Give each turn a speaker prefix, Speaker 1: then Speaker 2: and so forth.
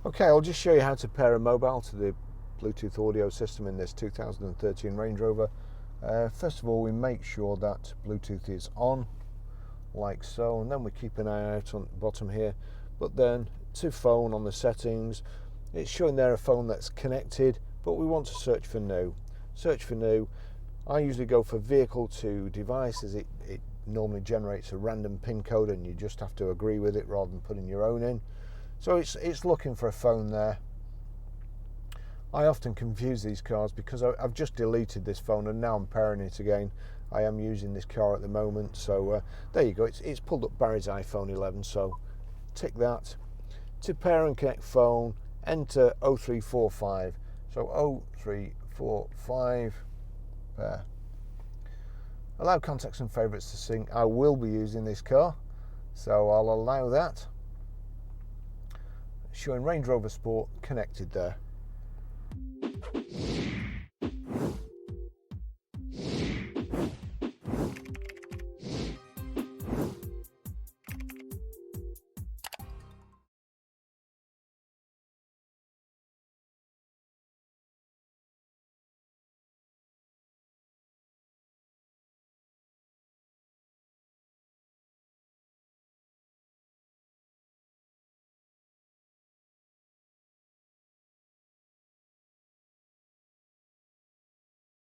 Speaker 1: Okay, I'll just show you how to pair a mobile to the Bluetooth audio system in this 2013 Range Rover. First of all, we make sure that Bluetooth is on, like so, and then we keep an eye out on the bottom here. But then to phone on the settings, it's showing there a phone that's connected, but we want to search for new. Search for new. I usually go for vehicle to device, as it normally generates a random PIN code and you just have to agree with it rather than putting your own in. So it's looking for a phone there. I often confuse these cars because I've just deleted this phone and now I'm pairing it again. I am using this car at the moment, so there you go. It's pulled up Barry's iPhone 11, so tick that. To pair and connect phone, enter 0345. So 0345 pair. Allow contacts and favourites to sync. I will be using this car, so I'll allow that. Showing Range Rover Sport connected there.